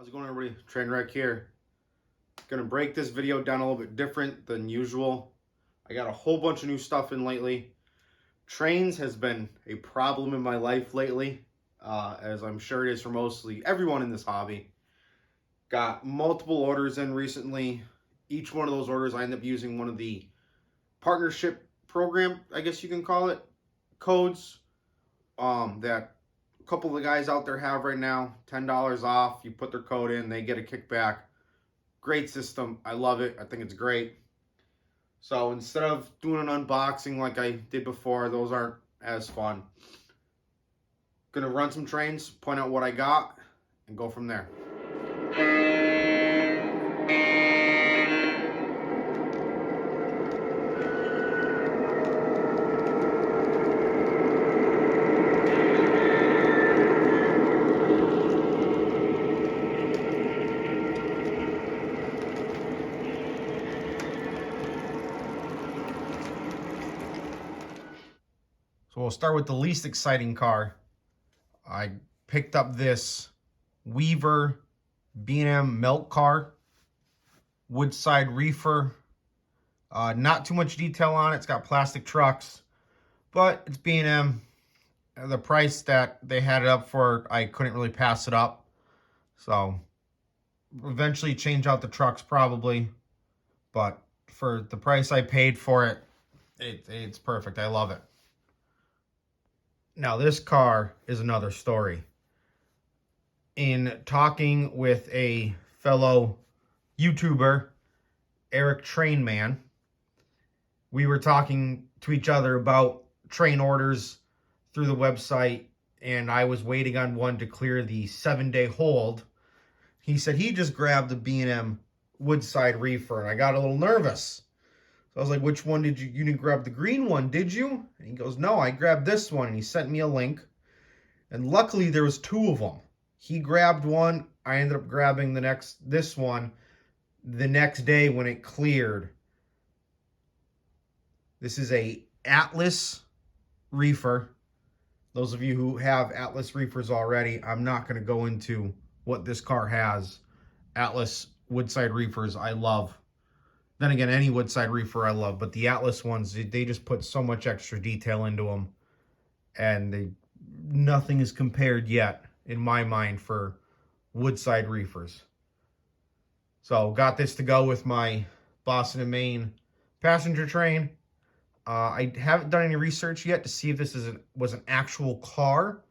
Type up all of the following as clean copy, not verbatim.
How's it going, everybody? Trainwreck here. Gonna break this video down a little bit different than usual. I got a whole bunch of new stuff in lately. Trains has been a problem in my life lately, as I'm sure it is for mostly everyone in this hobby. Got multiple orders in recently. Each one of those orders, I end up using one of the partnership program, I guess you can call it, codes that a couple of the guys out there have right now. $10 off. You put their code in, they get a kickback. Great system. I love it. I think it's great. So instead of doing an unboxing like I did before, those aren't as fun. Gonna run some trains, point out what I got, and go from there. So we'll start with the least exciting car. I picked up this Weaver B&M milk car, Woodside reefer. Not too much detail on it. It's got plastic trucks, but it's B&M. The price that they had it up for, I couldn't really pass it up. So eventually change out the trucks probably, but for the price I paid for it, it's perfect. I love it. Now, this car is another story. In talking with a fellow YouTuber, Eric Trainman, we were talking to each other about train orders through the website, and I was waiting on one to clear the 7-day hold. He said he just grabbed the B&M Woodside reefer, and I got a little nervous. So I was like, which one did you didn't grab the green one, did you? And he goes, no, I grabbed this one. And he sent me a link. And luckily there was two of them. He grabbed one. I ended up grabbing this one the next day when it cleared. This is a Atlas reefer. Those of you who have Atlas reefers already, I'm not going to go into what this car has. Atlas Woodside reefers, I love. Then again, any Woodside reefer I love, but the Atlas ones, they just put so much extra detail into them, and nothing is compared yet, in my mind, for Woodside reefers. So, got this to go with my Boston and Maine passenger train. I haven't done any research yet to see if this was an actual car,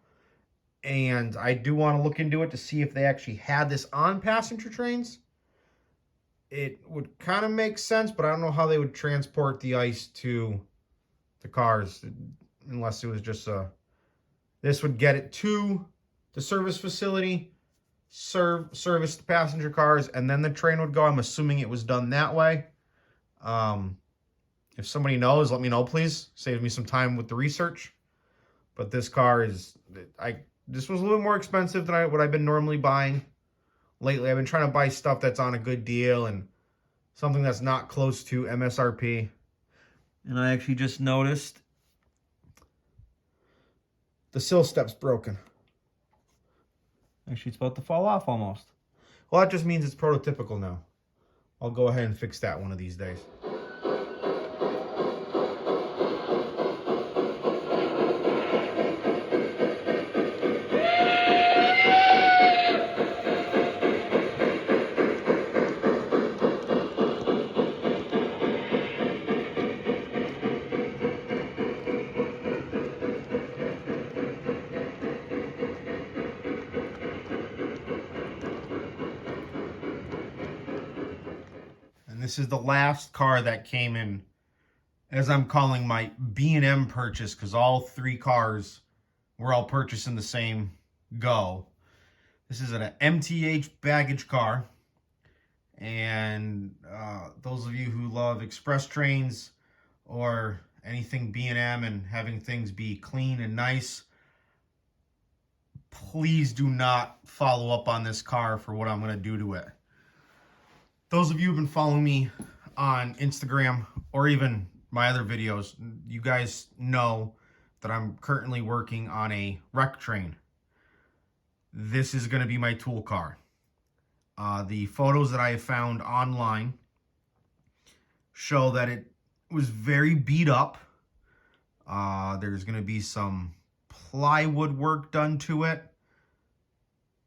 and I do want to look into it to see if they actually had this on passenger trains. It would kind of make sense, but I don't know how they would transport the ice to the cars unless it was just this would get it to the service facility, service the passenger cars, and then the train would go. I'm assuming it was done that way. If somebody knows, let me know, please. Save me some time with the research. But this car is, this was a little more expensive than what I've been normally buying. Lately, I've been trying to buy stuff that's on a good deal and something that's not close to MSRP. And I actually just noticed the sill step's broken. Actually, it's about to fall off almost. Well, that just means it's prototypical now. I'll go ahead and fix that one of these days. This is the last car that came in, as I'm calling my B&M purchase, because all three cars were all purchased in the same go. This is an MTH baggage car, and those of you who love express trains or anything B&M and having things be clean and nice, please do not follow up on this car for what I'm going to do to it. Those of you who've been following me on Instagram or even my other videos, you guys know that I'm currently working on a wreck train. This is going to be my tool car. The photos that I have found online show that it was very beat up. There's going to be some plywood work done to it.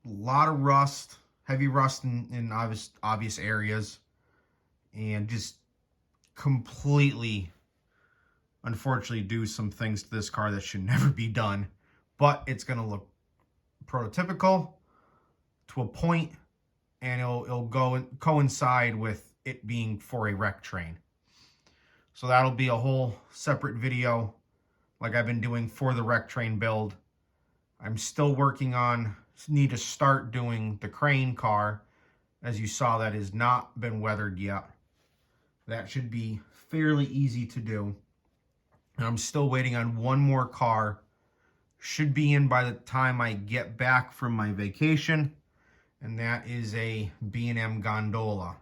A lot of rust, heavy rust in obvious areas. And just completely, unfortunately, do some things to this car that should never be done. But it's going to look prototypical to a point, and it'll go and coincide with it being for a wreck train. So that'll be a whole separate video like I've been doing for the wreck train build. I'm still working on, need to start doing the crane car. As you saw, that has not been weathered yet. That should be fairly easy to do. And I'm still waiting on one more car. Should be in by the time I get back from my vacation. And that is a B&M gondola.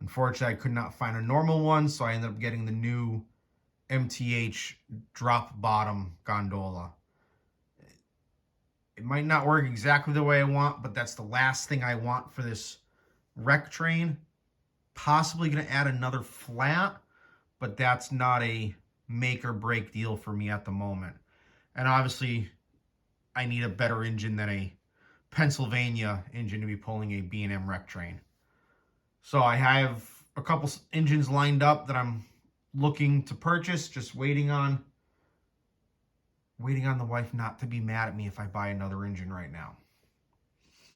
Unfortunately, I could not find a normal one, so I ended up getting the new MTH drop bottom gondola. It might not work exactly the way I want, but that's the last thing I want for this wreck train. Possibly going to add another flat, but that's not a make or break deal for me at the moment. And obviously, I need a better engine than a Pennsylvania engine to be pulling a B&M wreck train. So I have a couple engines lined up that I'm looking to purchase, just waiting on the wife not to be mad at me if I buy another engine right now.